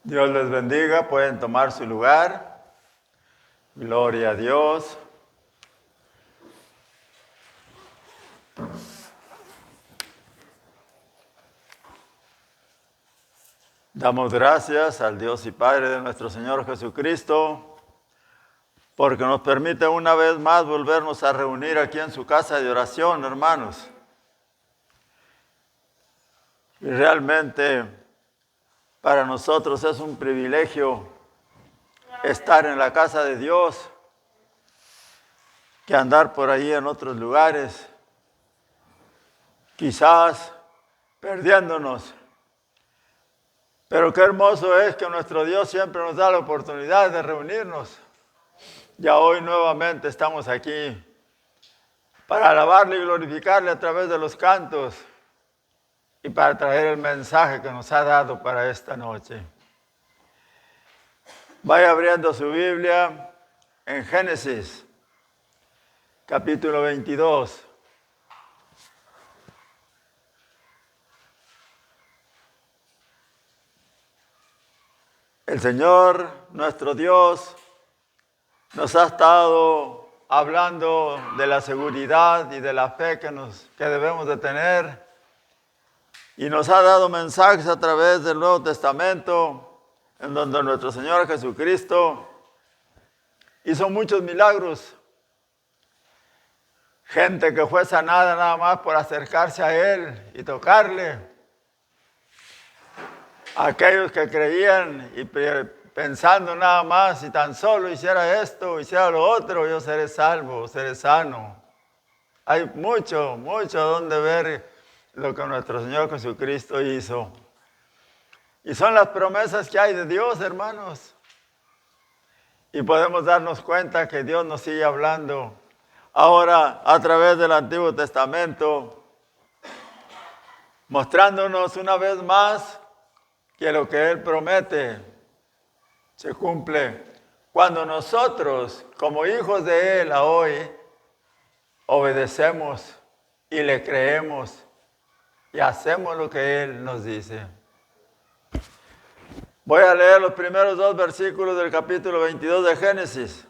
Dios les bendiga, pueden tomar su lugar. Gloria a Dios. Damos gracias al Dios y Padre de nuestro Señor Jesucristo, porque nos permite una vez más volvernos a reunir aquí en su casa de oración, hermanos. Y realmente para nosotros es un privilegio estar en la casa de Dios, que andar por ahí en otros lugares, quizás perdiéndonos. Pero qué hermoso es que nuestro Dios siempre nos da la oportunidad de reunirnos. Ya hoy nuevamente estamos aquí para alabarle y glorificarle a través de los cantos y para traer el mensaje que nos ha dado para esta noche. Vaya abriendo su Biblia en Génesis, capítulo 22. El Señor, nuestro Dios, nos ha estado hablando de la seguridad y de la fe que debemos de tener, y nos ha dado mensajes a través del Nuevo Testamento, en donde nuestro Señor Jesucristo hizo muchos milagros. Gente que fue sanada nada más por acercarse a Él y tocarle. Aquellos que creían y pensando nada más, si tan solo hiciera esto, hiciera lo otro, yo seré salvo, seré sano. Hay mucho donde ver lo que nuestro Señor Jesucristo hizo. Y son las promesas que hay de Dios, hermanos. Y podemos darnos cuenta que Dios nos sigue hablando ahora a través del Antiguo Testamento, mostrándonos una vez más que lo que Él promete se cumple cuando nosotros, como hijos de Él hoy, obedecemos y le creemos y hacemos lo que Él nos dice. Voy a leer los primeros 2 versículos del capítulo 22 de Génesis,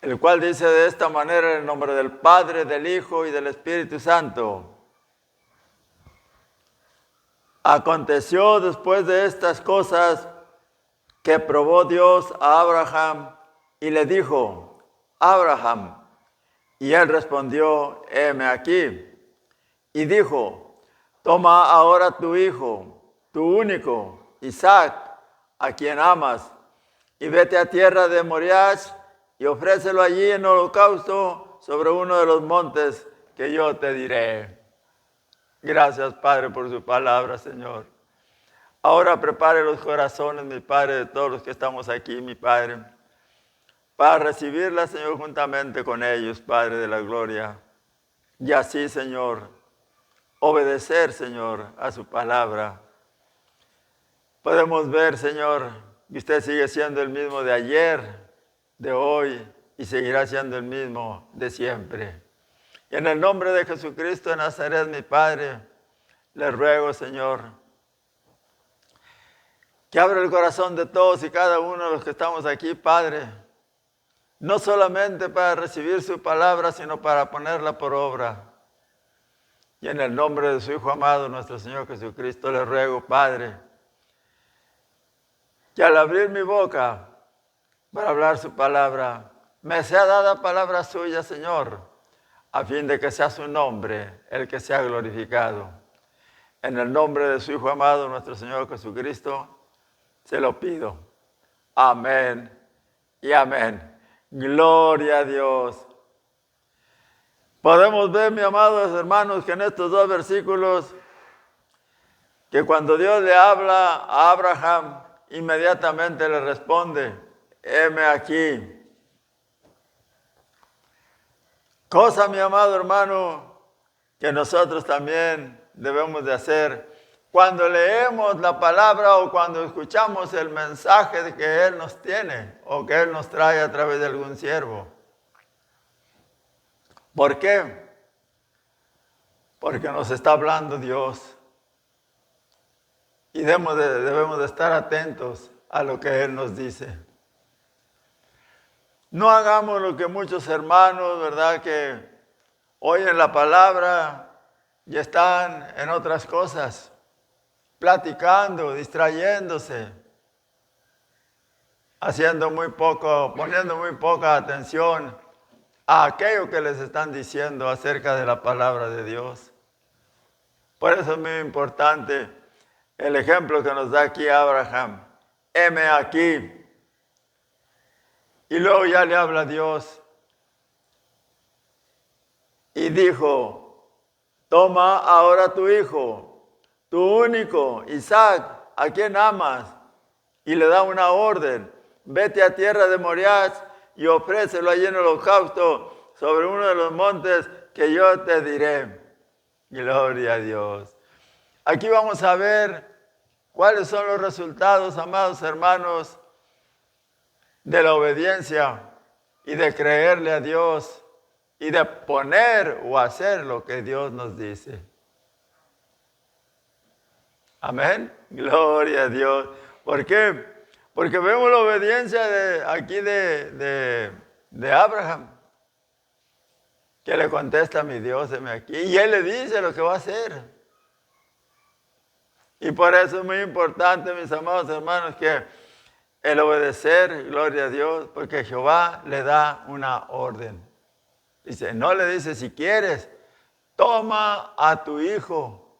el cual dice de esta manera: en el nombre del Padre, del Hijo y del Espíritu Santo. Aconteció después de estas cosas que probó Dios a Abraham y le dijo: Abraham. Y él respondió: heme aquí. Y dijo: toma ahora tu hijo, tu único, Isaac, a quien amas, y vete a tierra de Moriah y ofrécelo allí en holocausto sobre uno de los montes que yo te diré. Gracias, Padre, por su palabra, Señor. Ahora prepare los corazones, mi Padre, de todos los que estamos aquí, mi Padre, para recibirla, Señor, juntamente con ellos, Padre de la gloria. Y así, Señor, obedecer, Señor, a su palabra. Podemos ver, Señor, que usted sigue siendo el mismo de ayer, de hoy, y seguirá siendo el mismo de siempre. Y en el nombre de Jesucristo de Nazaret, mi Padre, le ruego, Señor, que abra el corazón de todos y cada uno de los que estamos aquí, Padre, no solamente para recibir su palabra, sino para ponerla por obra. Y en el nombre de su Hijo amado, nuestro Señor Jesucristo, le ruego, Padre, que al abrir mi boca para hablar su palabra, me sea dada palabra suya, Señor, a fin de que sea su nombre el que sea glorificado. En el nombre de su Hijo amado, nuestro Señor Jesucristo, se lo pido. Amén y amén. Gloria a Dios. Podemos ver, mis amados hermanos, que en estos 2 versículos, que cuando Dios le habla a Abraham, inmediatamente le responde: heme aquí. Cosa, mi amado hermano, que nosotros también debemos de hacer cuando leemos la palabra o cuando escuchamos el mensaje que Él nos tiene o que Él nos trae a través de algún siervo. ¿Por qué? Porque nos está hablando Dios. y debemos de estar atentos a lo que Él nos dice. No hagamos lo que muchos hermanos, ¿verdad?, que oyen la palabra y están en otras cosas, platicando, distrayéndose, poniendo muy poca atención a aquello que les están diciendo acerca de la palabra de Dios. Por eso es muy importante el ejemplo que nos da aquí Abraham. Heme aquí. Y luego ya le habla a Dios. Y dijo, toma ahora tu hijo, tu único, Isaac, a quien amas. Y le da una orden. Vete a tierra de Moriah y ofrécelo allí en holocausto sobre uno de los montes que yo te diré. Gloria a Dios. Aquí vamos a ver cuáles son los resultados, amados hermanos, de la obediencia y de creerle a Dios y de poner o hacer lo que Dios nos dice. Amén. Gloria a Dios. ¿Por qué? Porque vemos la obediencia de Abraham, que le contesta a mi Dios, heme aquí. Y Él le dice lo que va a hacer. Y por eso es muy importante, mis amados hermanos, que el obedecer, gloria a Dios, porque Jehová le da una orden. Dice, no le dice, si quieres, toma a tu hijo,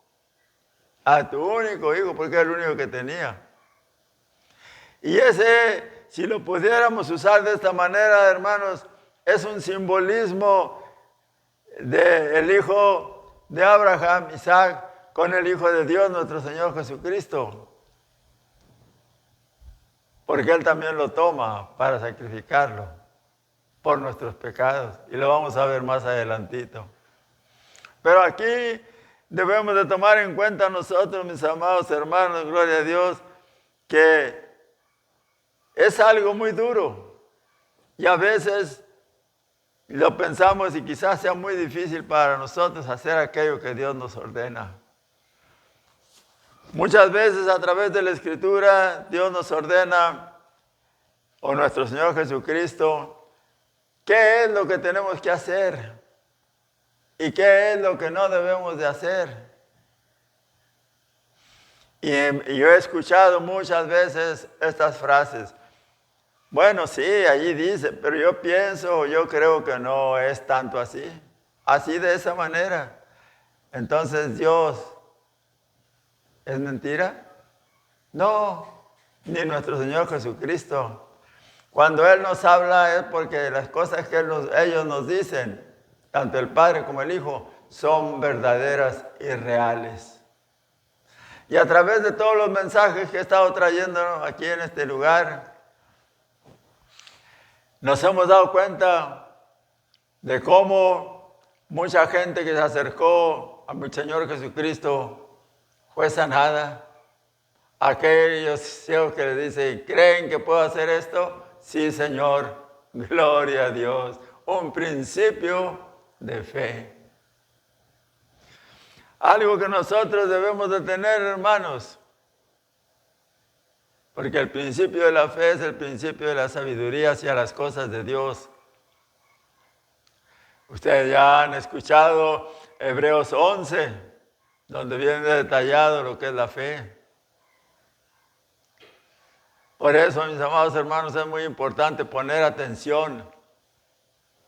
a tu único hijo, porque es el único que tenía. Y ese, si lo pudiéramos usar de esta manera, hermanos, es un simbolismo del hijo de Abraham, Isaac, con el Hijo de Dios, nuestro Señor Jesucristo. Porque Él también lo toma para sacrificarlo por nuestros pecados. Y lo vamos a ver más adelantito. Pero aquí debemos de tomar en cuenta nosotros, mis amados hermanos, gloria a Dios, que es algo muy duro. Y a veces lo pensamos y quizás sea muy difícil para nosotros hacer aquello que Dios nos ordena. Muchas veces a través de la Escritura Dios nos ordena, o nuestro Señor Jesucristo, qué es lo que tenemos que hacer y qué es lo que no debemos de hacer. Y yo he escuchado muchas veces estas frases. Bueno, sí, allí dice, pero yo pienso, yo creo que no es tanto así. Así de esa manera. Entonces, Dios, ¿es mentira? No, ni nuestro Señor Jesucristo. Cuando Él nos habla es porque las cosas que ellos nos dicen, tanto el Padre como el Hijo, son verdaderas y reales. Y a través de todos los mensajes que he estado trayendo aquí en este lugar, nos hemos dado cuenta de cómo mucha gente que se acercó a mi Señor Jesucristo fue sanada. Aquellos ciegos que le dicen, ¿creen que puedo hacer esto? Sí, Señor, gloria a Dios. Un principio de fe. Algo que nosotros debemos de tener, hermanos. Porque el principio de la fe es el principio de la sabiduría hacia las cosas de Dios. Ustedes ya han escuchado Hebreos 11, donde viene detallado lo que es la fe. Por eso, mis amados hermanos, es muy importante poner atención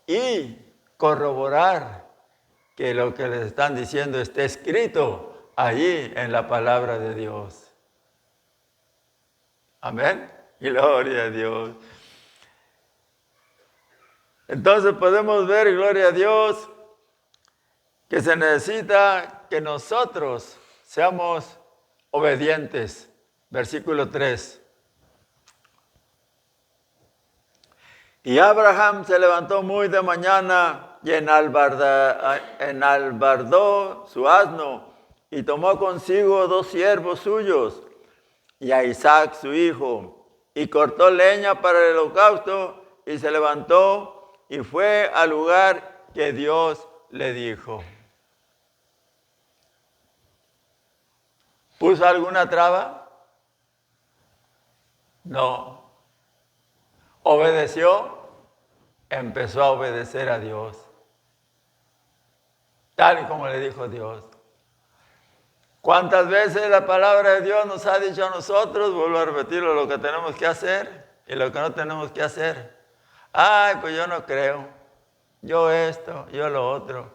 y corroborar que lo que les están diciendo esté escrito allí en la palabra de Dios. Amén. Gloria a Dios. Entonces podemos ver, gloria a Dios, que se necesita que nosotros seamos obedientes. Versículo 3. Y Abraham se levantó muy de mañana y enalbardó su asno y tomó consigo 2 siervos suyos y a Isaac su hijo y cortó leña para el holocausto y se levantó y fue al lugar que Dios le dijo. ¿Puso alguna traba? No. ¿Obedeció? Empezó a obedecer a Dios, tal y como le dijo Dios. ¿Cuántas veces la palabra de Dios nos ha dicho a nosotros? Vuelvo a repetirlo, lo que tenemos que hacer y lo que no tenemos que hacer. Ay, pues yo no creo. Yo esto, yo lo otro.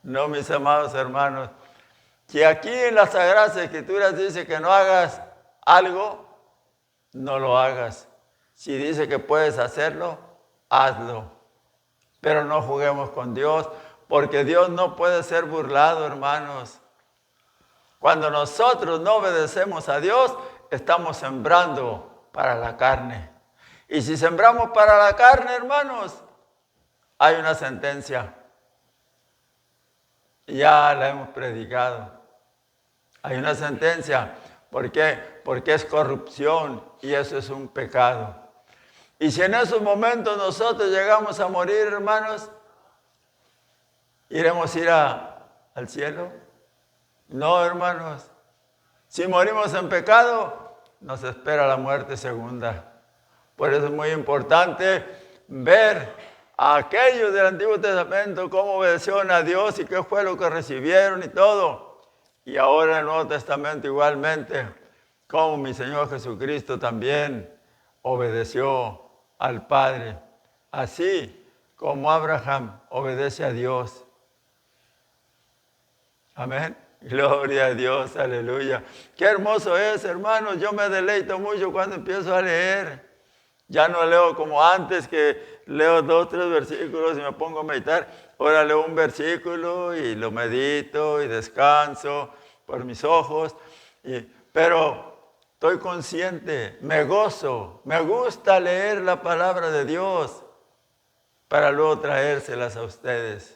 No, mis amados hermanos, que aquí en las Sagradas Escrituras dice que no hagas algo, no lo hagas. Si dice que puedes hacerlo, hazlo. Pero no juguemos con Dios, porque Dios no puede ser burlado, hermanos. Cuando nosotros no obedecemos a Dios, estamos sembrando para la carne. Y si sembramos para la carne, hermanos, hay una sentencia. Ya la hemos predicado. Hay una sentencia. ¿Por qué? Porque es corrupción y eso es un pecado. Y si en esos momentos nosotros llegamos a morir, hermanos, ¿iremos a ir al cielo? No, hermanos. Si morimos en pecado, nos espera la muerte segunda. Por eso es muy importante ver a aquellos del Antiguo Testamento cómo obedecieron a Dios y qué fue lo que recibieron y todo. Y ahora en el Nuevo Testamento igualmente, como mi Señor Jesucristo también obedeció al Padre. Así como Abraham obedece a Dios. Amén. Gloria a Dios, aleluya. Qué hermoso es, hermanos. Yo me deleito mucho cuando empiezo a leer. Ya no leo como antes, que leo 2, 3 versículos y me pongo a meditar. Ahora leo un versículo y lo medito y descanso por mis ojos. Pero estoy consciente, me gozo, me gusta leer la palabra de Dios para luego traérselas a ustedes.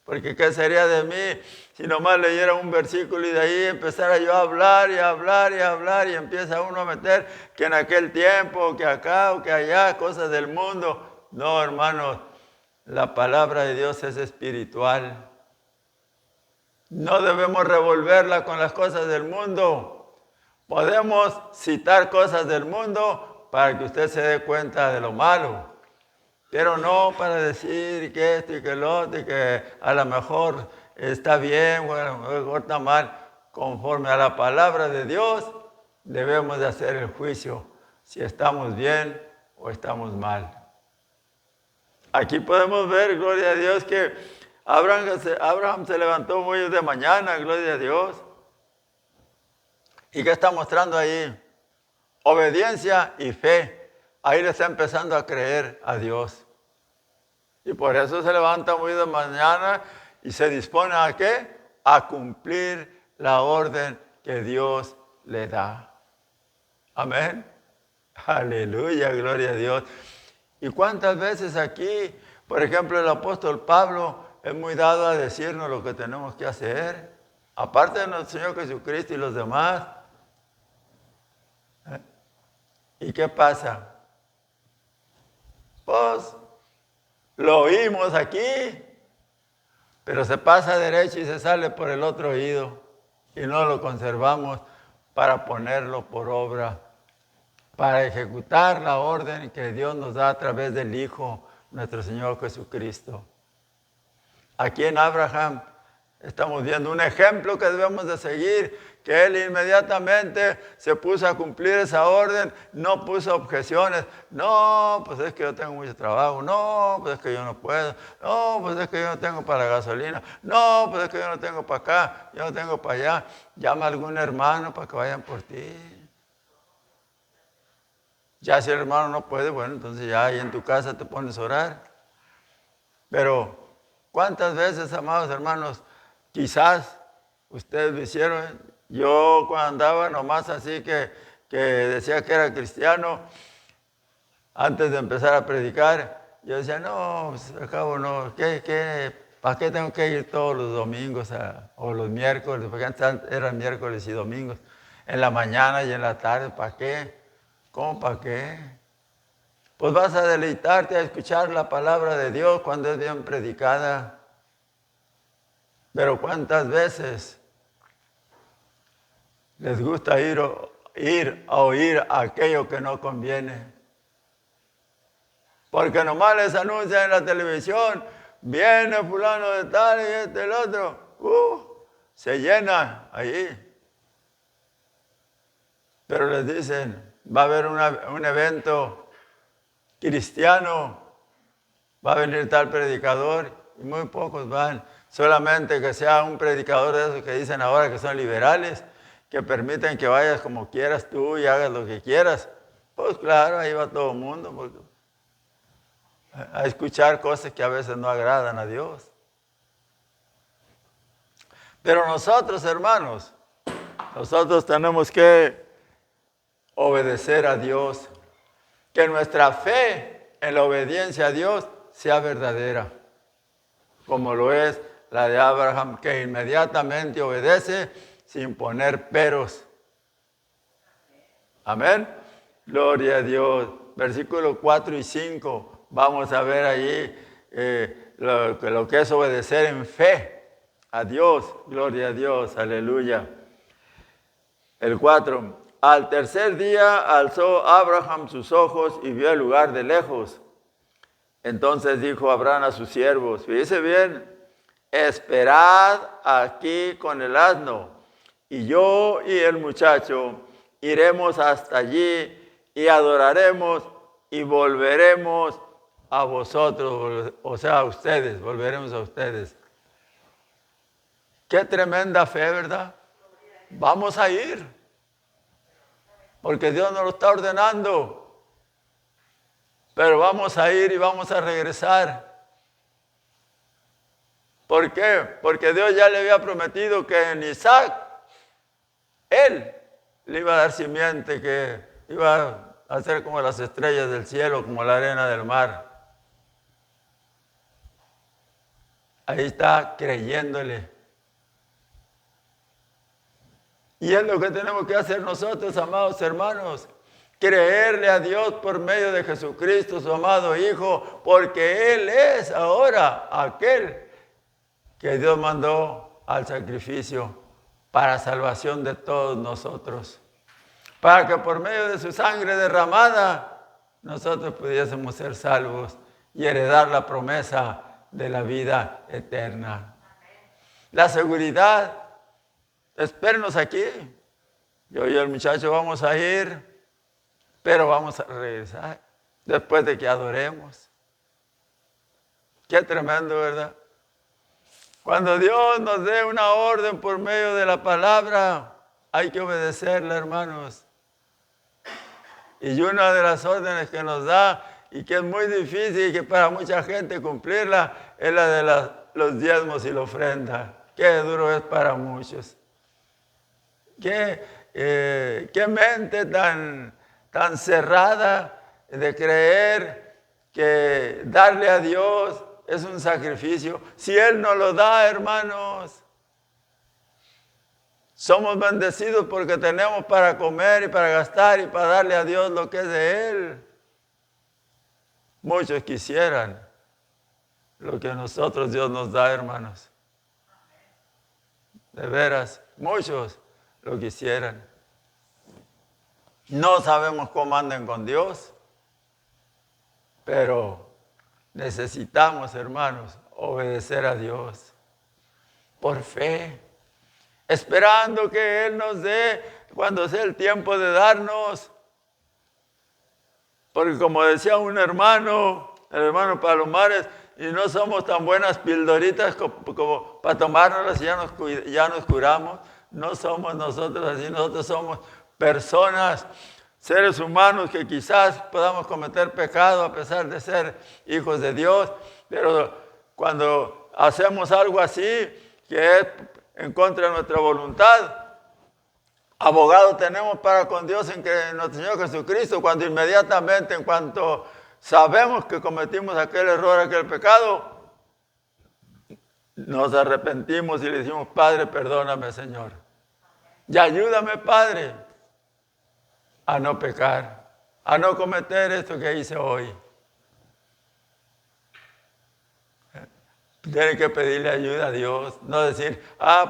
Porque ¿qué sería de mí si nomás leyera un versículo y de ahí empezara yo a hablar y a hablar y a hablar y empieza uno a meter que en aquel tiempo, que acá o que allá, cosas del mundo? No, hermanos, la palabra de Dios es espiritual. No debemos revolverla con las cosas del mundo. Podemos citar cosas del mundo para que usted se dé cuenta de lo malo. Pero no para decir que esto y que lo otro y que a lo mejor está bien o a lo mejor está mal. Conforme a la palabra de Dios, debemos de hacer el juicio si estamos bien o estamos mal. Aquí podemos ver, gloria a Dios, que Abraham se levantó muy de mañana, gloria a Dios. ¿Y qué está mostrando ahí? Obediencia y fe. Ahí le está empezando a creer a Dios. Y por eso se levanta muy de mañana y se dispone ¿a qué? A cumplir la orden que Dios le da. Amén. Aleluya, gloria a Dios. ¿Y cuántas veces aquí, por ejemplo, el apóstol Pablo es muy dado a decirnos lo que tenemos que hacer? Aparte de nuestro Señor Jesucristo y los demás. ¿Y qué pasa? Pues lo oímos aquí, pero se pasa derecho y se sale por el otro oído y no lo conservamos para ponerlo por obra, para ejecutar la orden que Dios nos da a través del Hijo, nuestro Señor Jesucristo. Aquí en Abraham estamos viendo un ejemplo que debemos de seguir, que él inmediatamente se puso a cumplir esa orden, no puso objeciones. No, pues es que yo tengo mucho trabajo. No, pues es que yo no puedo. No, pues es que yo no tengo para la gasolina. No, pues es que yo no tengo para acá, yo no tengo para allá. Llama a algún hermano para que vayan por ti. Ya si el hermano no puede, bueno, entonces ya ahí en tu casa te pones a orar. Pero ¿cuántas veces, amados hermanos, quizás ustedes lo hicieron? Yo cuando andaba nomás así que decía que era cristiano, antes de empezar a predicar, yo decía, no, pues al cabo no, ¿para qué tengo que ir todos los domingos o los miércoles? Porque antes eran miércoles y domingos, en la mañana y en la tarde, ¿para qué? ¿Cómo para qué? Pues vas a deleitarte a escuchar la palabra de Dios cuando es bien predicada. Pero ¿cuántas veces Les gusta ir a oír aquello que no conviene. Porque nomás les anuncian en la televisión, viene fulano de tal y el otro. Se llena ahí. Pero les dicen, va a haber un evento cristiano, va a venir tal predicador, y muy pocos van. Solamente que sea un predicador de esos que dicen ahora que son liberales, que permiten que vayas como quieras tú y hagas lo que quieras. Pues claro, ahí va todo el mundo a escuchar cosas que a veces no agradan a Dios. Pero nosotros, hermanos, nosotros tenemos que obedecer a Dios. Que nuestra fe en la obediencia a Dios sea verdadera, como lo es la de Abraham, que inmediatamente obedece sin poner peros. Amén. Gloria a Dios. Versículos 4 y 5. Vamos a ver allí lo que es obedecer en fe a Dios. Gloria a Dios. Aleluya. El 4. Al tercer día alzó Abraham sus ojos y vio el lugar de lejos. Entonces dijo Abraham a sus siervos, fíjese bien, esperad aquí con el asno, y yo y el muchacho iremos hasta allí y adoraremos y volveremos a vosotros, o sea, a ustedes, volveremos a ustedes. Qué tremenda fe, ¿verdad? Vamos a ir, porque Dios nos lo está ordenando. Pero vamos a ir y vamos a regresar. ¿Por qué? Porque Dios ya le había prometido que en Isaac, Él le iba a dar simiente, que iba a ser como las estrellas del cielo, como la arena del mar. Ahí está creyéndole. Y es lo que tenemos que hacer nosotros, amados hermanos. Creerle a Dios por medio de Jesucristo, su amado Hijo, porque Él es ahora aquel que Dios mandó al sacrificio para salvación de todos nosotros. Para que por medio de su sangre derramada, nosotros pudiésemos ser salvos y heredar la promesa de la vida eterna. La seguridad, espérenos aquí. Yo y el muchacho vamos a ir, pero vamos a regresar después de que adoremos. Qué tremendo, ¿verdad? Cuando Dios nos dé una orden por medio de la palabra, hay que obedecerla, hermanos. Y una de las órdenes que nos da, y que es muy difícil y que para mucha gente cumplirla, es la de los diezmos y la ofrenda. Qué duro es para muchos. Qué mente tan cerrada de creer que darle a Dios es un sacrificio. Si Él nos lo da, hermanos, somos bendecidos porque tenemos para comer y para gastar y para darle a Dios lo que es de Él. Muchos quisieran lo que a nosotros Dios nos da, hermanos. De veras, muchos lo quisieran. No sabemos cómo andan con Dios, pero necesitamos, hermanos, obedecer a Dios por fe, esperando que Él nos dé cuando sea el tiempo de darnos. Porque como decía un hermano, el hermano Palomares, y no somos tan buenas pildoritas como para tomárnoslas y ya nos curamos. No somos nosotros así, nosotros somos personas, seres humanos que quizás podamos cometer pecado a pesar de ser hijos de Dios, pero cuando hacemos algo así, que es en contra de nuestra voluntad, abogado tenemos para con Dios en nuestro Señor Jesucristo, cuando inmediatamente, en cuanto sabemos que cometimos aquel error, aquel pecado, nos arrepentimos y le decimos, Padre, perdóname, Señor. Y ayúdame, Padre, a no pecar, a no cometer esto que hice hoy. Tiene que pedirle ayuda a Dios, no decir,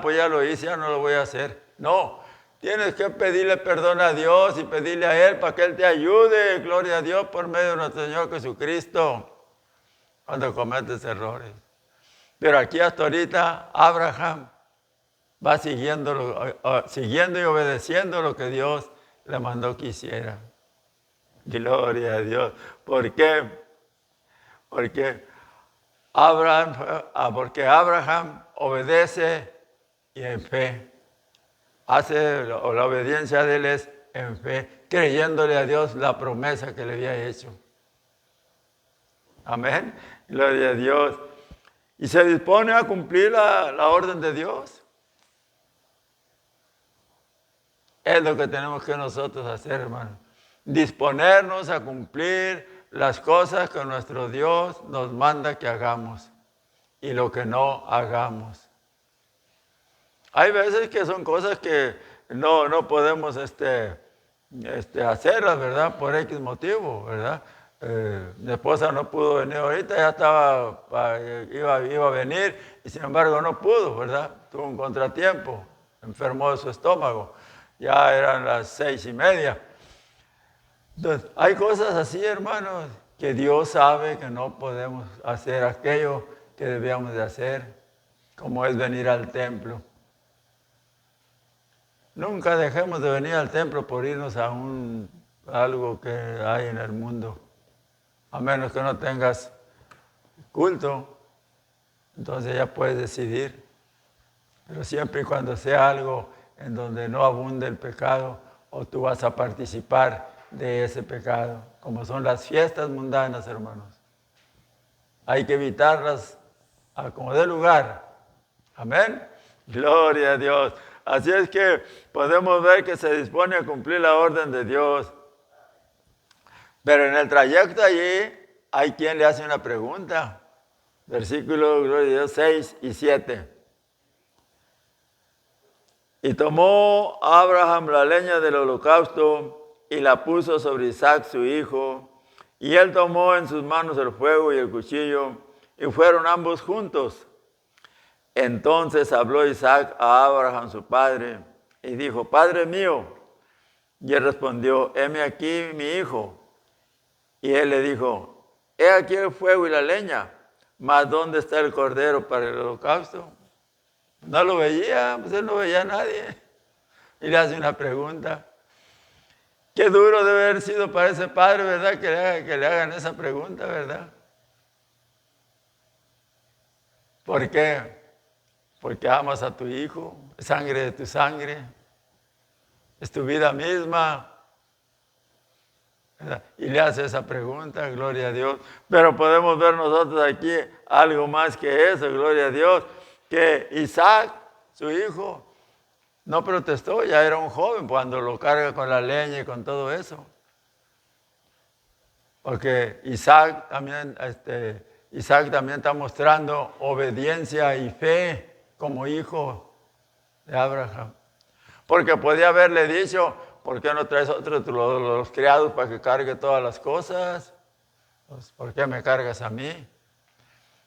pues ya lo hice, ya no lo voy a hacer. No, tienes que pedirle perdón a Dios y pedirle a Él para que Él te ayude. Gloria a Dios por medio de nuestro Señor Jesucristo cuando cometes errores. Pero aquí hasta ahorita Abraham va siguiendo y obedeciendo lo que Dios le mandó que hiciera. Gloria a Dios. ¿Por qué? Porque Abraham obedece y en fe. Hace la obediencia de él es en fe, creyéndole a Dios la promesa que le había hecho. Amén. Gloria a Dios. Y se dispone a cumplir la orden de Dios. Es lo que tenemos que nosotros hacer, hermano. Disponernos a cumplir las cosas que nuestro Dios nos manda que hagamos y lo que no hagamos. Hay veces que son cosas que no podemos hacerlas, ¿verdad? Por X motivo, ¿verdad? Mi esposa no pudo venir ahorita, ya iba a venir y sin embargo no pudo, ¿verdad? Tuvo un contratiempo, enfermó de su estómago. Ya eran las 6:30. Entonces, hay cosas así, hermanos, que Dios sabe que no podemos hacer aquello que debíamos de hacer, como es venir al templo. Nunca dejemos de venir al templo por irnos a algo que hay en el mundo. A menos que no tengas culto, entonces ya puedes decidir. Pero siempre y cuando sea algo en donde no abunde el pecado o tú vas a participar de ese pecado, como son las fiestas mundanas, hermanos. Hay que evitarlas a como dé lugar. Amén. Gloria a Dios. Así es que podemos ver que se dispone a cumplir la orden de Dios. Pero en el trayecto allí hay quien le hace una pregunta. Versículo, gloria a Dios, 6 y 7. Y tomó Abraham la leña del holocausto y la puso sobre Isaac su hijo. Y él tomó en sus manos el fuego y el cuchillo, y fueron ambos juntos. Entonces habló Isaac a Abraham su padre, y dijo: Padre mío. Y él respondió: heme aquí mi hijo. Y él le dijo: he aquí el fuego y la leña, mas ¿dónde está el cordero para el holocausto? No lo veía, pues él no veía a nadie. Y le hace una pregunta. Qué duro debe haber sido para ese padre, ¿verdad? Que le hagan esa pregunta, ¿verdad? ¿Por qué? Porque amas a tu hijo, sangre de tu sangre, es tu vida misma, ¿verdad? Y le hace esa pregunta, gloria a Dios. Pero podemos ver nosotros aquí algo más que eso, gloria a Dios, que Isaac, su hijo, no protestó, ya era un joven cuando lo carga con la leña y con todo eso. Porque Isaac también está mostrando obediencia y fe como hijo de Abraham. Porque podía haberle dicho: ¿por qué no traes otro de los criados para que cargue todas las cosas? Pues, ¿por qué me cargas a mí?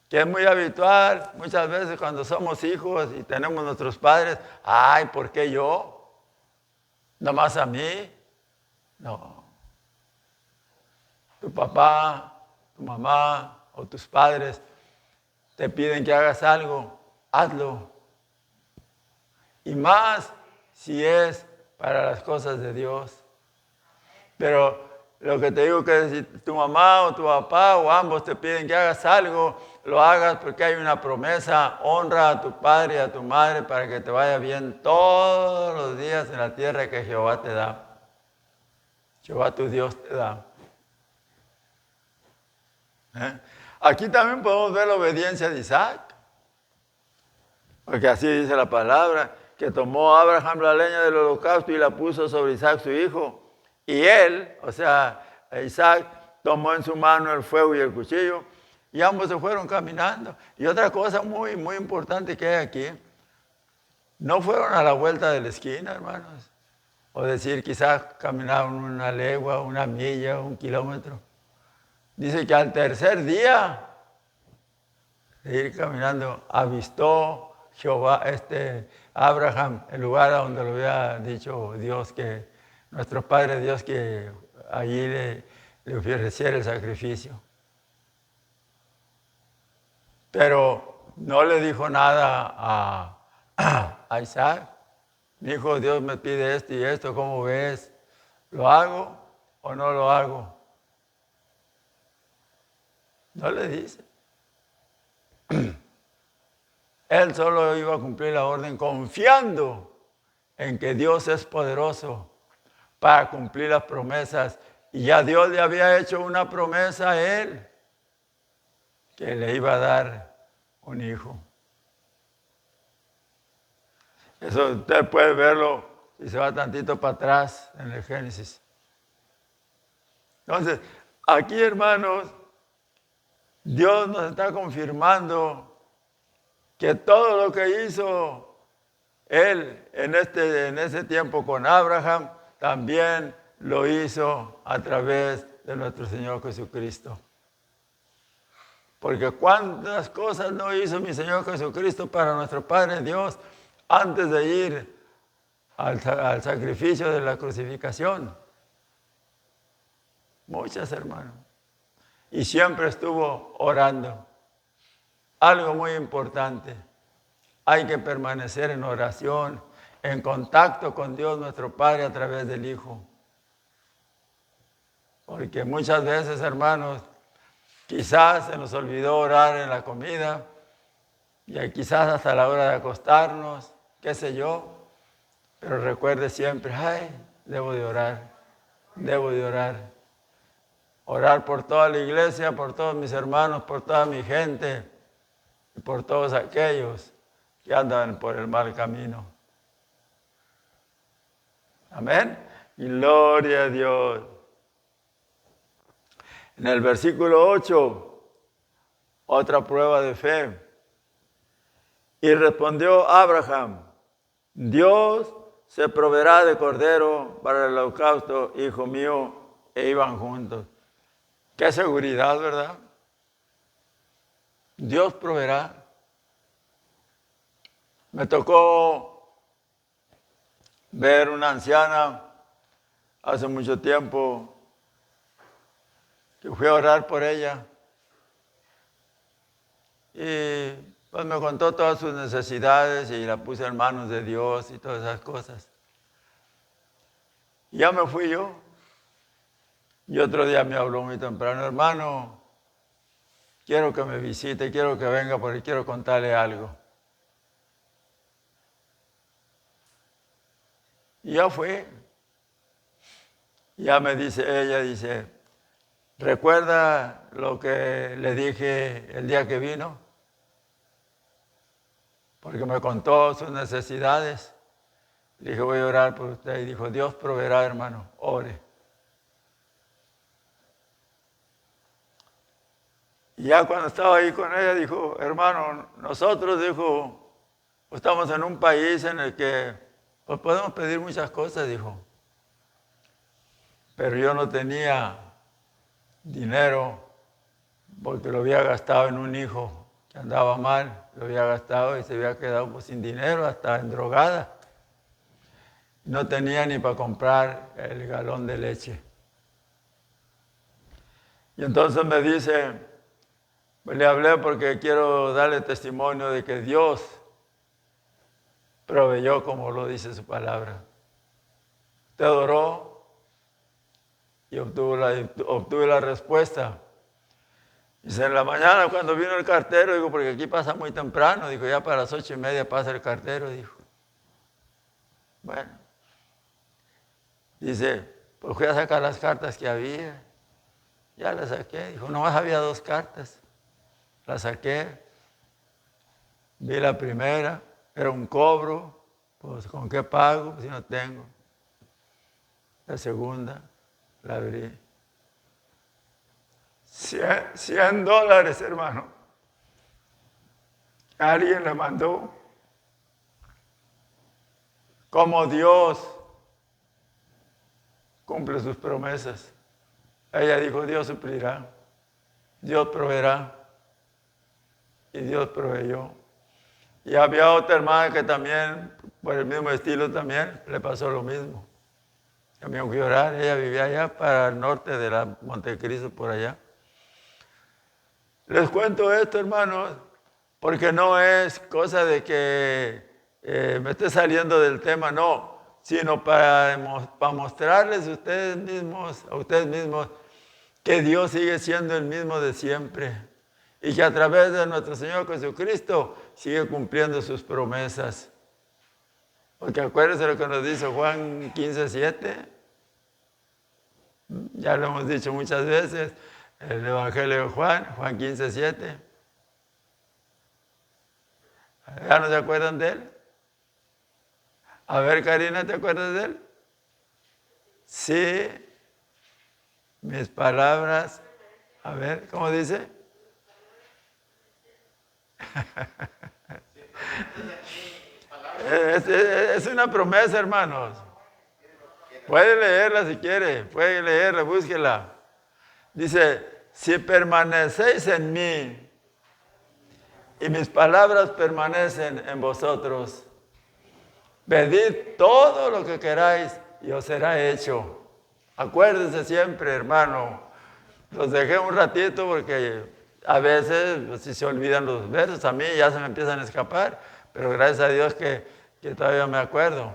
Que es muy habitual muchas veces cuando somos hijos y tenemos nuestros padres. Ay, ¿por qué yo? ¿Nomás a mí? No. Tu papá, tu mamá o tus padres te piden que hagas algo, hazlo. Y más si es para las cosas de Dios. Pero lo que te digo que si tu mamá o tu papá o ambos te piden que hagas algo, lo hagas porque hay una promesa. Honra a tu padre y a tu madre para que te vaya bien todos los días en la tierra que Jehová te da. Jehová tu Dios te da. Aquí también podemos ver la obediencia de Isaac. Porque así dice la palabra, que tomó Abraham la leña del holocausto y la puso sobre Isaac su hijo. Y él, o sea, Isaac, tomó en su mano el fuego y el cuchillo, y ambos se fueron caminando. Y otra cosa muy, muy importante que hay aquí, no fueron a la vuelta de la esquina, hermanos. O decir, quizás caminaron una legua, una milla, 1 kilómetro. Dice que al tercer día de ir caminando, avistó Abraham, el lugar a donde lo había dicho Dios, que nuestro Padre Dios, que allí le ofreciera el sacrificio. Pero no le dijo nada a Isaac. Dijo, Dios me pide esto y esto, ¿cómo ves? ¿Lo hago o no lo hago? No le dice. Él solo iba a cumplir la orden confiando en que Dios es poderoso para cumplir las promesas. Y ya Dios le había hecho una promesa a él, que le iba a dar un hijo. Eso usted puede verlo si se va tantito para atrás en el Génesis. Entonces, aquí, hermanos, Dios nos está confirmando que todo lo que hizo Él en ese tiempo con Abraham, también lo hizo a través de nuestro Señor Jesucristo. Porque cuántas cosas no hizo mi Señor Jesucristo para nuestro Padre Dios antes de ir al sacrificio de la crucificación. Muchas, hermanos. Y siempre estuvo orando. Algo muy importante. Hay que permanecer en oración, en contacto con Dios nuestro Padre a través del Hijo. Porque muchas veces, hermanos, quizás se nos olvidó orar en la comida, y quizás hasta la hora de acostarnos, qué sé yo, pero recuerde siempre, ay, debo de orar, debo de orar. Orar por toda la iglesia, por todos mis hermanos, por toda mi gente, y por todos aquellos que andan por el mal camino. Amén. Gloria a Dios. En el versículo 8, otra prueba de fe. Y respondió Abraham, Dios se proveerá de cordero para el holocausto, hijo mío, e iban juntos. Qué seguridad, ¿verdad? Dios proveerá. Me tocó ver una anciana hace mucho tiempo que fui a orar por ella y pues me contó todas sus necesidades y la puse en manos de Dios y todas esas cosas. Y ya me fui yo. Y otro día me habló muy temprano, hermano, quiero que me visite, quiero que venga porque quiero contarle algo. Y ya fue. Ya me dice, ella dice, ¿recuerda lo que le dije el día que vino? Porque me contó sus necesidades. Le dije, voy a orar por usted. Y dijo, Dios proveerá, hermano, ore. Y ya cuando estaba ahí con ella, dijo, hermano, nosotros, dijo, estamos en un país en el que pues podemos pedir muchas cosas, dijo. Pero yo no tenía dinero porque lo había gastado en un hijo que andaba mal, lo había gastado y se había quedado pues, sin dinero, hasta endrogada. No tenía ni para comprar el galón de leche. Y entonces me dice, pues le hablé porque quiero darle testimonio de que Dios proveyó como lo dice su palabra. Usted oró y obtuve la respuesta. Dice, en la mañana cuando vino el cartero, digo, porque aquí pasa muy temprano, dijo, ya para las 8:30 pasa el cartero, dijo. Bueno, dice, pues fui a sacar las cartas que había, ya las saqué, dijo, nomás había 2 cartas, las saqué, vi la primera, era un cobro, pues ¿con qué pago? Pues si no tengo. La segunda, la abrí. $100, hermano. Alguien le mandó. Como Dios cumple sus promesas. Ella dijo, Dios suplirá, Dios proveerá. Y Dios proveyó. Y había otra hermana que también por el mismo estilo también le pasó lo mismo. También fui a orar, ella vivía allá para el norte de la Montecristo, por allá. Les cuento esto, hermanos, porque no es cosa de que me esté saliendo del tema, no, sino para mostrarles a ustedes mismos, que Dios sigue siendo el mismo de siempre y que a través de nuestro Señor Jesucristo sigue cumpliendo sus promesas. Porque acuérdense lo que nos dice Juan 15:7. Ya lo hemos dicho muchas veces, el Evangelio de Juan 15:7. ¿Ya no se acuerdan de él? A ver, Karina, ¿te acuerdas de él? Sí, mis palabras. A ver, ¿cómo dice? Es una promesa, hermanos. Puede leerla si quiere, puede leerla, búsquela. Dice, si permanecéis en mí y mis palabras permanecen en vosotros, pedid todo lo que queráis y os será hecho. Acuérdense siempre, hermano. Los dejé un ratito porque a veces si se olvidan los versos, a mí ya se me empiezan a escapar, pero gracias a Dios que todavía me acuerdo.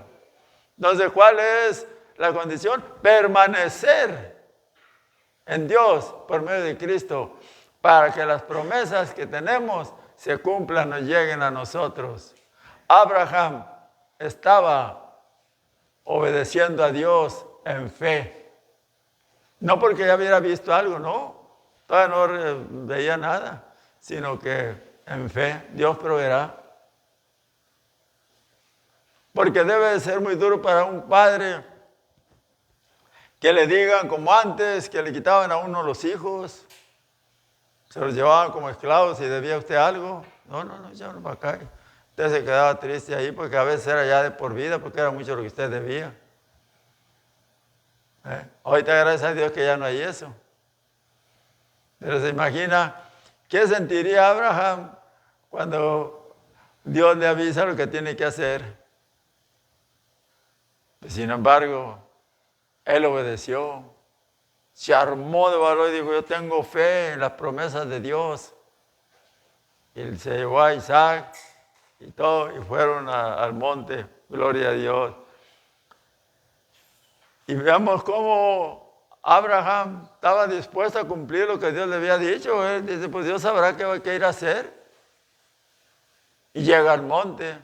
Entonces, ¿cuál es la condición? Permanecer en Dios por medio de Cristo para que las promesas que tenemos se cumplan o lleguen a nosotros. Abraham estaba obedeciendo a Dios en fe. No porque ya hubiera visto algo, no. Todavía no veía nada, sino que en fe Dios proveerá. Porque debe de ser muy duro para un padre que le digan como antes, que le quitaban a uno los hijos, se los llevaban como esclavos y debía usted algo. No, ya no va a caer. Usted se quedaba triste ahí porque a veces era ya de por vida, porque era mucho lo que usted debía. Ahorita gracias a Dios que ya no hay eso. Pero se imagina, ¿qué sentiría Abraham cuando Dios le avisa lo que tiene que hacer? Sin embargo, él obedeció, se armó de valor y dijo, yo tengo fe en las promesas de Dios. Y se llevó a Isaac y todo, y fueron al monte, gloria a Dios. Y veamos cómo Abraham estaba dispuesto a cumplir lo que Dios le había dicho. Él dice, pues Dios sabrá qué va a ir a hacer. Y llega al monte.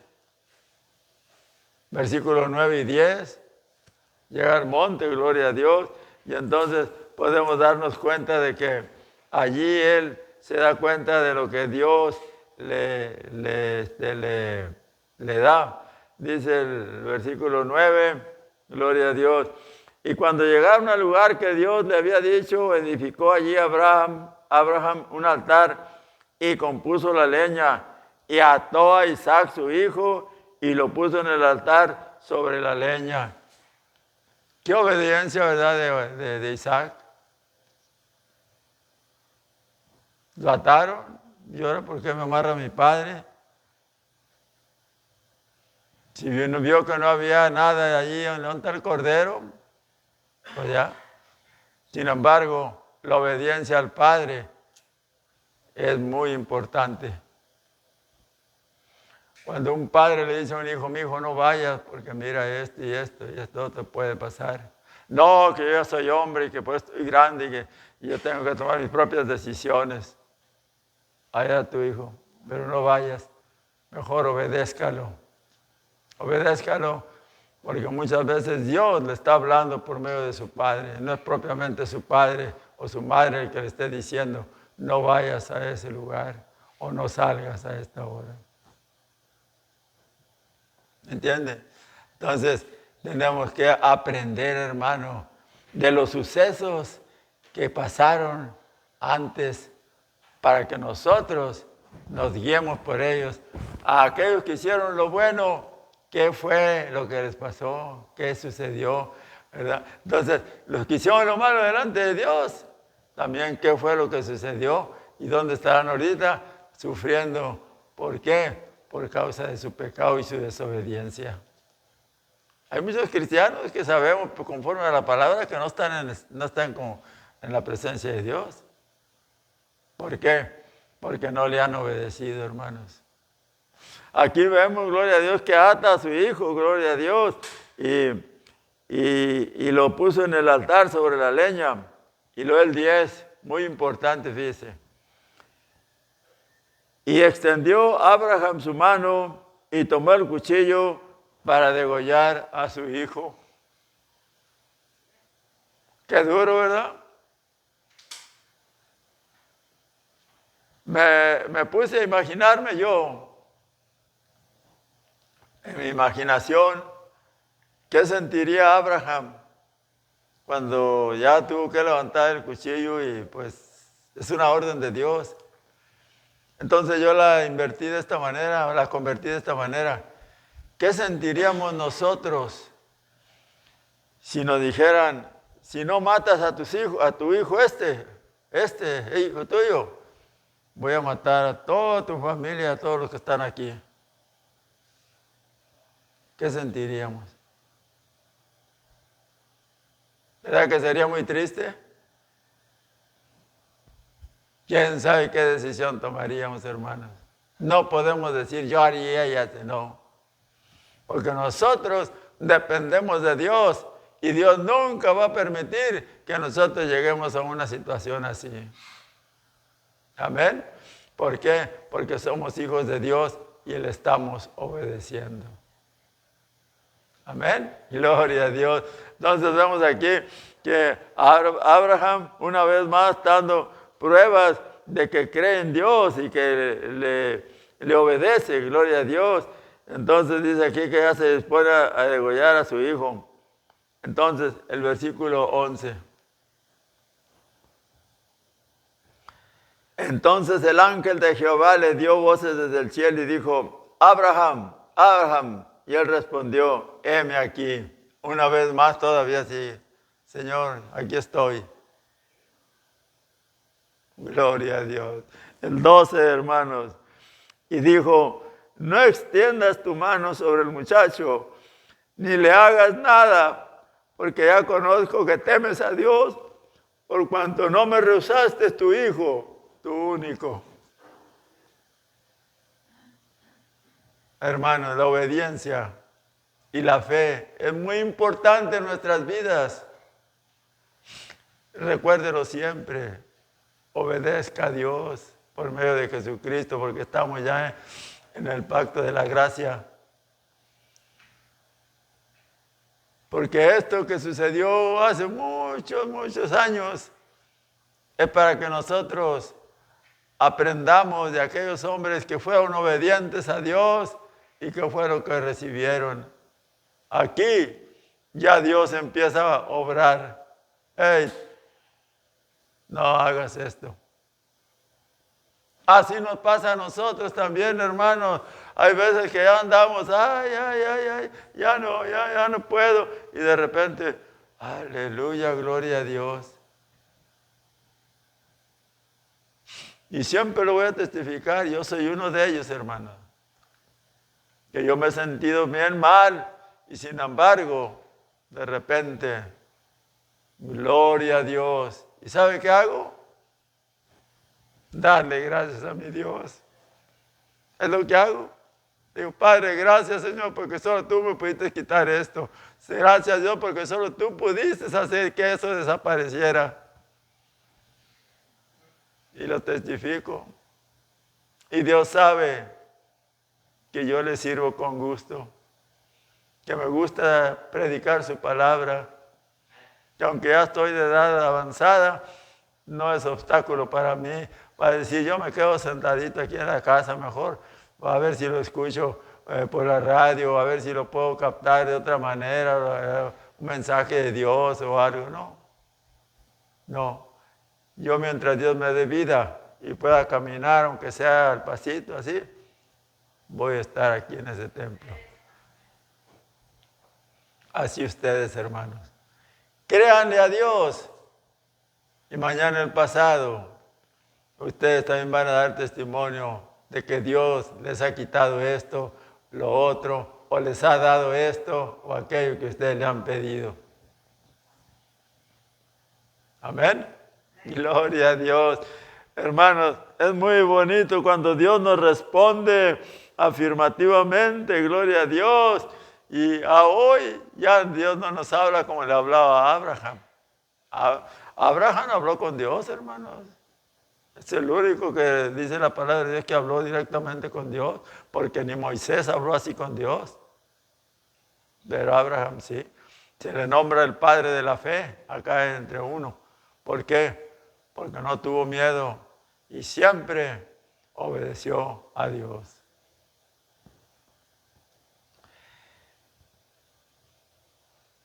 Versículos 9 y 10. Llega al monte, gloria a Dios. Y entonces podemos darnos cuenta de que allí él se da cuenta de lo que Dios le da. Dice el versículo 9, gloria a Dios. Y cuando llegaron al lugar que Dios le había dicho, edificó allí Abraham un altar y compuso la leña y ató a Isaac su hijo y lo puso en el altar sobre la leña. Qué obediencia, ¿verdad?, de Isaac. Lo ataron. ¿Y ahora por qué me amarra mi padre? Si vio que no había nada allí, ¿dónde está el cordero? Pues ya. Sin embargo, la obediencia al Padre es muy importante. Cuando un padre le dice a un hijo, mi hijo, no vayas porque mira esto y esto te puede pasar. No, que yo ya soy hombre y que pues estoy grande y yo tengo que tomar mis propias decisiones. Allá tu hijo, pero no vayas. Mejor obedézcalo. Obedézcalo. Porque muchas veces Dios le está hablando por medio de su padre. No es propiamente su padre o su madre el que le esté diciendo, no vayas a ese lugar o no salgas a esta hora. ¿Entiende? Entonces, tenemos que aprender, hermano, de los sucesos que pasaron antes para que nosotros nos guiemos por ellos. A aquellos que hicieron lo bueno, ¿qué fue lo que les pasó? ¿Qué sucedió? ¿Verdad? Entonces, los que hicieron lo malo delante de Dios, también qué fue lo que sucedió y dónde estarán ahorita sufriendo. ¿Por qué? Por causa de su pecado y su desobediencia. Hay muchos cristianos que sabemos conforme a la palabra que no están en la presencia de Dios. ¿Por qué? Porque no le han obedecido, hermanos. Aquí vemos, gloria a Dios, que ata a su hijo, gloria a Dios, y lo puso en el altar sobre la leña. Y luego el 10, muy importante, fíjese. Y extendió Abraham su mano y tomó el cuchillo para degollar a su hijo. Qué duro, ¿verdad? Me puse a imaginarme yo, en mi imaginación, ¿qué sentiría Abraham cuando ya tuvo que levantar el cuchillo y pues es una orden de Dios? Entonces yo la convertí de esta manera. ¿Qué sentiríamos nosotros si nos dijeran, si no matas a tu hijo este hijo tuyo, voy a matar a toda tu familia, a todos los que están aquí? ¿Qué sentiríamos? ¿Verdad que sería muy triste? ¿Quién sabe qué decisión tomaríamos, hermanos? No podemos decir yo haría y hace, no. Porque nosotros dependemos de Dios y Dios nunca va a permitir que nosotros lleguemos a una situación así. Amén. ¿Por qué? Porque somos hijos de Dios y le estamos obedeciendo. Amén. Gloria a Dios. Entonces vemos aquí que Abraham, una vez más, dando pruebas de que cree en Dios y que le obedece, gloria a Dios. Entonces dice aquí que ya se dispone a degollar a su hijo. Entonces, el versículo 11. Entonces el ángel de Jehová le dio voces desde el cielo y dijo, Abraham, Abraham. Y él respondió, heme aquí. Una vez más todavía sí, Señor, aquí estoy. Gloria a Dios. El 12, hermanos. Y dijo, no extiendas tu mano sobre el muchacho, ni le hagas nada, porque ya conozco que temes a Dios, por cuanto no me rehusaste tu hijo, tu único. Hermanos, la obediencia y la fe es muy importante en nuestras vidas. Recuérdelo siempre, obedezca a Dios por medio de Jesucristo, porque estamos ya en el pacto de la gracia. Porque esto que sucedió hace muchos años es para que nosotros aprendamos de aquellos hombres que fueron obedientes a Dios y que fueron que recibieron. Aquí ya Dios empieza a obrar. Hey, no hagas esto. Así nos pasa a nosotros también, hermanos. Hay veces que ya andamos, ya no puedo. Y de repente, aleluya, gloria a Dios. Y siempre lo voy a testificar, yo soy uno de ellos, hermanos. Que yo me he sentido bien mal y sin embargo, de repente, gloria a Dios. ¿Y sabe qué hago? Darle gracias a mi Dios. Es lo que hago. Digo, Padre, gracias, Señor, porque solo tú me pudiste quitar esto. Gracias a Dios porque solo tú pudiste hacer que eso desapareciera. Y lo testifico. Y Dios sabe que yo le sirvo con gusto, que me gusta predicar su palabra, que aunque ya estoy de edad avanzada, no es obstáculo para mí, para decir yo me quedo sentadito aquí en la casa mejor, a ver si lo escucho por la radio, a ver si lo puedo captar de otra manera, un mensaje de Dios o algo, no, yo mientras Dios me dé vida y pueda caminar, aunque sea al pasito así, voy a estar aquí en ese templo. Así ustedes, hermanos. Créanle a Dios. Y mañana en el pasado, ustedes también van a dar testimonio de que Dios les ha quitado esto, lo otro, o les ha dado esto o aquello que ustedes le han pedido. Amén. Gloria a Dios. Hermanos, es muy bonito cuando Dios nos responde afirmativamente, gloria a Dios. Y a hoy ya Dios no nos habla como le hablaba a Abraham. Abraham habló con Dios, hermanos. Es el único que dice la palabra de Dios que habló directamente con Dios, porque ni Moisés habló así con Dios. Pero Abraham sí. Se le nombra el padre de la fe acá entre uno. ¿Por qué? Porque no tuvo miedo y siempre obedeció a Dios.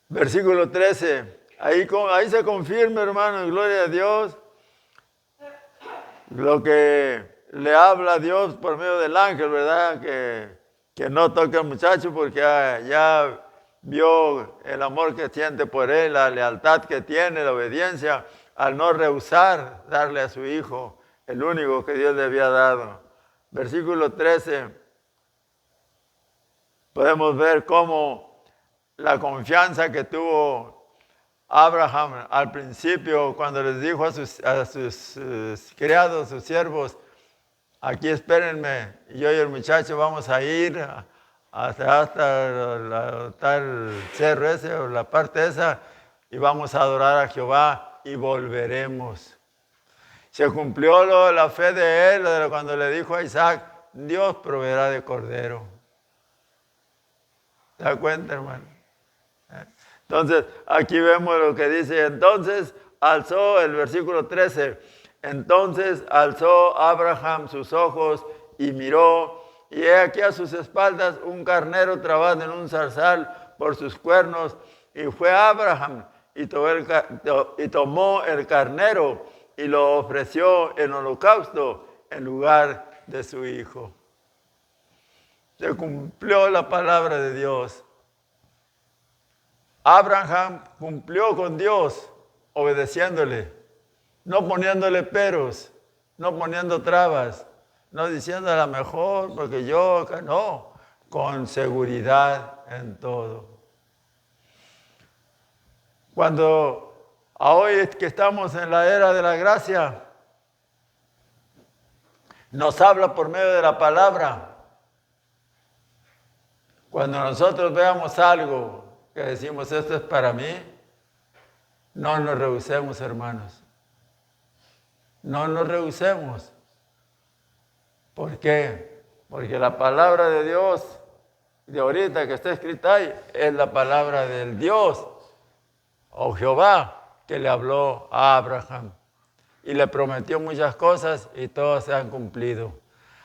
Versículo 13. Ahí se confirma, hermano, gloria a Dios, lo que le habla a Dios por medio del ángel, ¿verdad? Que no toque al muchacho porque ya vio el amor que siente por él, la lealtad que tiene, la obediencia, al no rehusar darle a su hijo el único que Dios le había dado. Versículo 13, podemos ver cómo la confianza que tuvo Abraham al principio cuando les dijo a sus criados, sus siervos, aquí espérenme, y yo y el muchacho vamos a ir hasta el cerro ese o la parte esa y vamos a adorar a Jehová y volveremos. Se cumplió la fe de él cuando le dijo a Isaac, Dios proveerá de cordero. ¿Te das cuenta, hermano? Entonces, aquí vemos lo que dice, entonces alzó el versículo 13, entonces alzó Abraham sus ojos y miró, y he aquí a sus espaldas un carnero trabado en un zarzal por sus cuernos, y fue Abraham y tomó el carnero y lo ofreció en holocausto en lugar de su hijo. Se cumplió la palabra de Dios. Abraham cumplió con Dios obedeciéndole, no poniéndole peros, no poniendo trabas, no diciendo a lo mejor porque yo, no, con seguridad en todo. Cuando hoy que estamos en la era de la gracia, nos habla por medio de la palabra. Cuando nosotros veamos algo que decimos, esto es para mí, no nos rehusemos, hermanos. No nos rehusemos. ¿Por qué? Porque la palabra de Dios, de ahorita que está escrita ahí, es la palabra del Dios, o Jehová, que le habló a Abraham. Y le prometió muchas cosas y todas se han cumplido.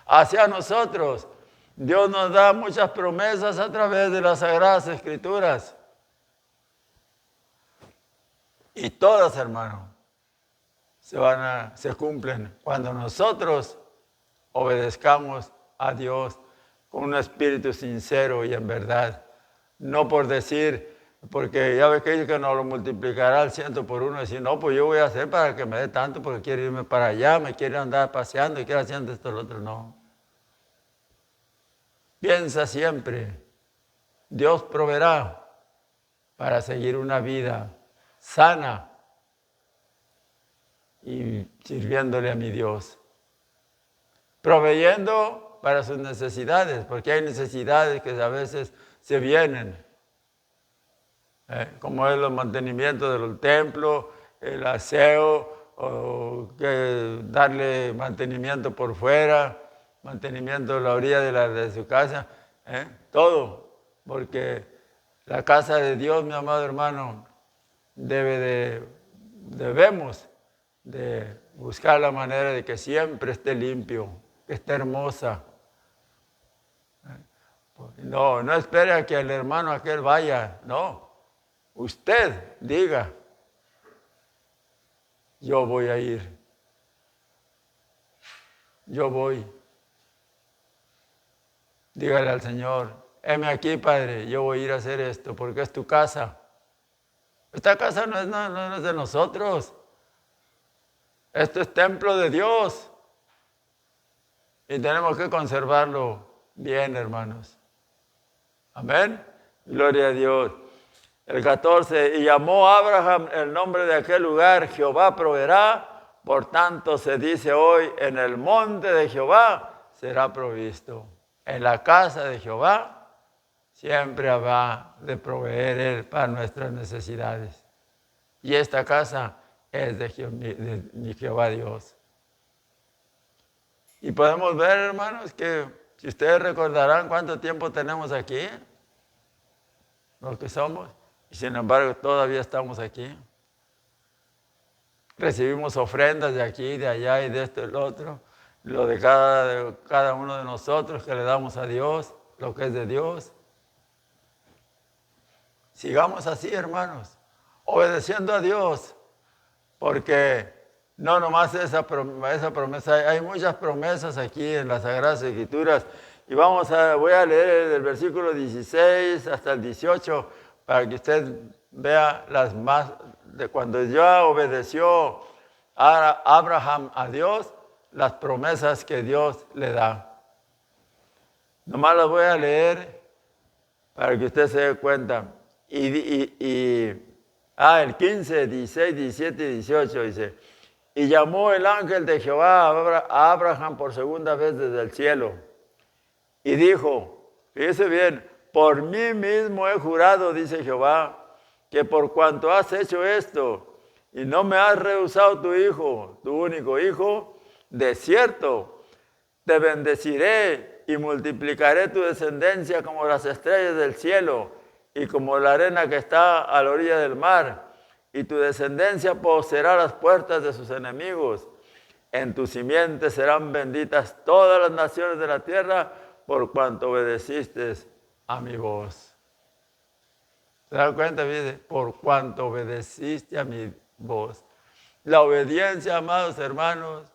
Hacia nosotros, Dios nos da muchas promesas a través de las Sagradas Escrituras. Y todas, hermano, se cumplen cuando nosotros obedezcamos a Dios con un espíritu sincero y en verdad. No por decir, porque ya ves que dice que nos lo multiplicará al 100 por uno, decir, no, pues yo voy a hacer para que me dé tanto porque quiero irme para allá, me quiero andar paseando y quiero haciendo esto y lo otro, no. Piensa siempre, Dios proveerá para seguir una vida sana y sirviéndole a mi Dios. Proveyendo para sus necesidades, porque hay necesidades que a veces se vienen, como es el mantenimiento del templo, el aseo, o darle mantenimiento por fuera, mantenimiento de la orilla de su casa, todo, porque la casa de Dios, mi amado hermano, debemos de buscar la manera de que siempre esté limpio, que esté hermosa. No espere a que el hermano aquel vaya, no. Usted diga, yo voy a ir. Yo voy. Dígale al Señor, heme aquí, Padre, yo voy a ir a hacer esto, porque es tu casa. Esta casa no es de nosotros. Esto es templo de Dios. Y tenemos que conservarlo bien, hermanos. Amén. Gloria a Dios. El 14, y llamó a Abraham el nombre de aquel lugar, Jehová proveerá. Por tanto se dice hoy, en el monte de Jehová será provisto. En la casa de Jehová siempre habrá de proveer Él para nuestras necesidades. Y esta casa es de mi Jehová Dios. Y podemos ver, hermanos, que si ustedes recordarán cuánto tiempo tenemos aquí, los que somos, y sin embargo todavía estamos aquí. Recibimos ofrendas de aquí, de allá y de esto y del otro. Lo de cada uno de nosotros que le damos a Dios, lo que es de Dios. Sigamos así, hermanos, obedeciendo a Dios, porque no nomás esa promesa, hay muchas promesas aquí en las Sagradas Escrituras. Y voy a leer del versículo 16 hasta el 18 para que usted vea las más, de cuando ya obedeció a Abraham a Dios, las promesas que Dios le da. Nomás las voy a leer para que usted se dé cuenta. El 15, 16, 17 y 18 dice, y llamó el ángel de Jehová a Abraham por segunda vez desde el cielo. Y dijo, fíjese bien, por mí mismo he jurado, dice Jehová, que por cuanto has hecho esto y no me has rehusado tu hijo, tu único hijo, de cierto, te bendeciré y multiplicaré tu descendencia como las estrellas del cielo y como la arena que está a la orilla del mar. Y tu descendencia poseerá las puertas de sus enemigos. En tu simiente serán benditas todas las naciones de la tierra por cuanto obedeciste a mi voz. ¿Se dan cuenta? Dice, por cuanto obedeciste a mi voz. La obediencia, amados hermanos,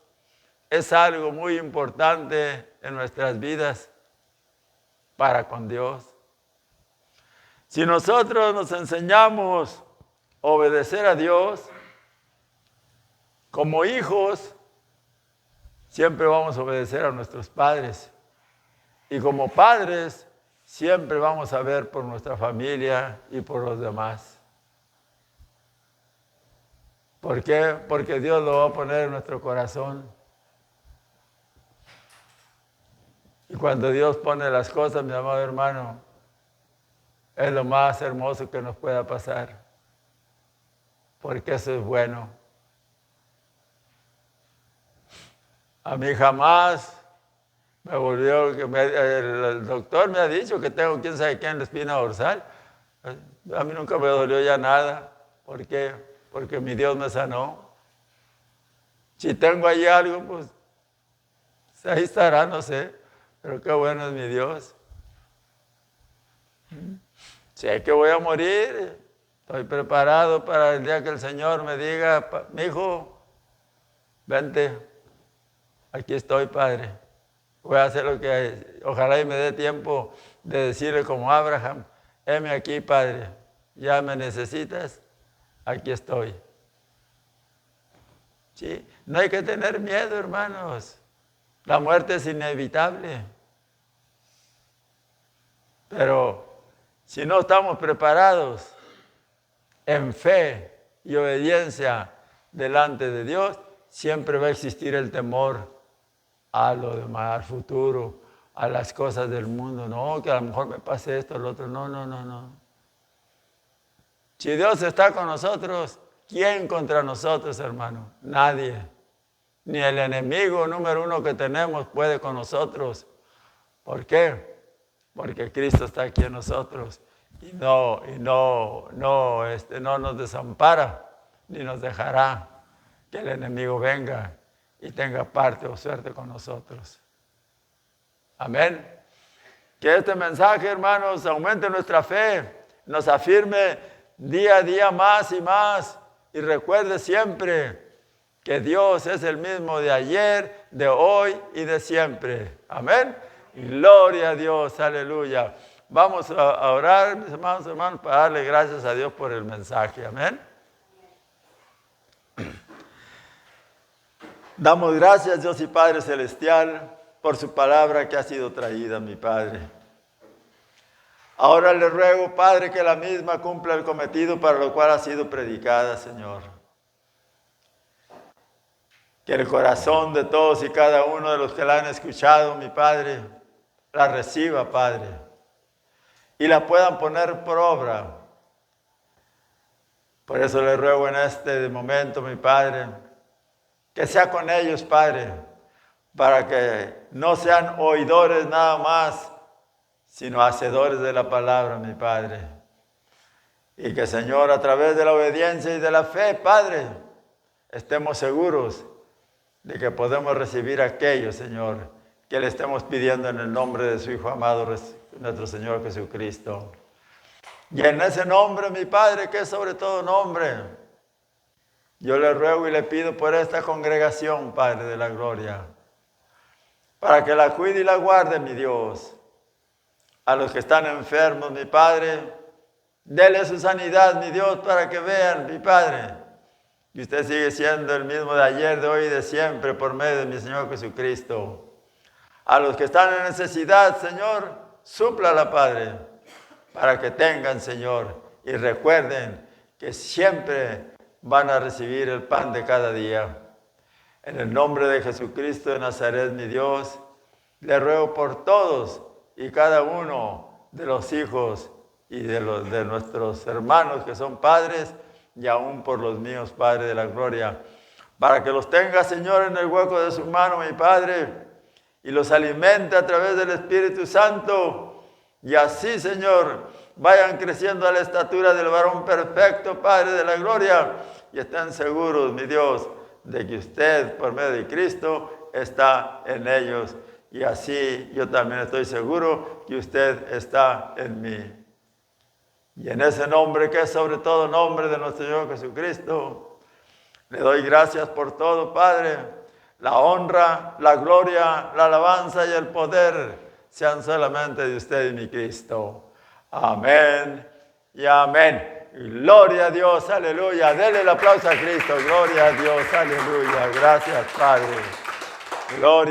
es algo muy importante en nuestras vidas para con Dios. Si nosotros nos enseñamos a obedecer a Dios, como hijos, siempre vamos a obedecer a nuestros padres. Y como padres, siempre vamos a ver por nuestra familia y por los demás. ¿Por qué? Porque Dios lo va a poner en nuestro corazón. Y cuando Dios pone las cosas, mi amado hermano, es lo más hermoso que nos pueda pasar. Porque eso es bueno. A mí jamás me volvió, el doctor me ha dicho que tengo quién sabe qué en la espina dorsal. A mí nunca me dolió ya nada. ¿Por qué? Porque mi Dios me sanó. Si tengo ahí algo, pues ahí estará, no sé. Pero qué bueno es mi Dios. Sé que voy a morir. Estoy preparado para el día que el Señor me diga, mi hijo, vente. Aquí estoy, Padre. Voy a hacer lo que ojalá y me dé tiempo de decirle como Abraham, heme aquí, Padre, ya me necesitas, aquí estoy. ¿Sí? No hay que tener miedo, hermanos. La muerte es inevitable. Pero si no estamos preparados en fe y obediencia delante de Dios, siempre va a existir el temor a lo demás, al futuro, a las cosas del mundo. No, que a lo mejor me pase esto, lo otro. No. Si Dios está con nosotros, ¿quién contra nosotros, hermano? Nadie. Ni el enemigo número uno que tenemos puede con nosotros. ¿Por qué? Porque Cristo está aquí en nosotros y no nos desampara ni nos dejará que el enemigo venga y tenga parte o suerte con nosotros. Amén. Que este mensaje, hermanos, aumente nuestra fe, nos afirme día a día más y más y recuerde siempre que Dios es el mismo de ayer, de hoy y de siempre. Amén. Y gloria a Dios, aleluya. Vamos a orar, mis hermanos, para darle gracias a Dios por el mensaje. Amén. Damos gracias, Dios y Padre Celestial, por su palabra que ha sido traída, mi Padre. Ahora le ruego, Padre, que la misma cumpla el cometido para lo cual ha sido predicada, Señor. Que el corazón de todos y cada uno de los que la han escuchado, mi Padre, la reciba, Padre, y la puedan poner por obra. Por eso le ruego en este momento, mi Padre, que sea con ellos, Padre, para que no sean oidores nada más, sino hacedores de la palabra, mi Padre. Y que, Señor, a través de la obediencia y de la fe, Padre, estemos seguros de que podemos recibir aquello, Señor, que le estemos pidiendo en el nombre de su Hijo amado, nuestro Señor Jesucristo. Y en ese nombre, mi Padre, que es sobre todo nombre, yo le ruego y le pido por esta congregación, Padre de la gloria, para que la cuide y la guarde, mi Dios. A los que están enfermos, mi Padre, dele su sanidad, mi Dios, para que vean, mi Padre, que usted sigue siendo el mismo de ayer, de hoy y de siempre, por medio de mi Señor Jesucristo. A los que están en necesidad, Señor, súplala, Padre, para que tengan, Señor, y recuerden que siempre van a recibir el pan de cada día. En el nombre de Jesucristo de Nazaret, mi Dios, le ruego por todos y cada uno de los hijos y de nuestros hermanos que son padres, y aún por los míos, Padre de la gloria, para que los tenga, Señor, en el hueco de su mano, mi Padre, y los alimente a través del Espíritu Santo, y así, Señor, vayan creciendo a la estatura del varón perfecto, Padre de la gloria, y estén seguros, mi Dios, de que usted, por medio de Cristo, está en ellos. Y así yo también estoy seguro que usted está en mí. Y en ese nombre que es sobre todo nombre de nuestro Señor Jesucristo, le doy gracias por todo, Padre. La honra, la gloria, la alabanza y el poder sean solamente de usted y mi Cristo. Amén y amén. Gloria a Dios, aleluya. Dele el aplauso a Cristo. Gloria a Dios, aleluya. Gracias, Padre. Gloria.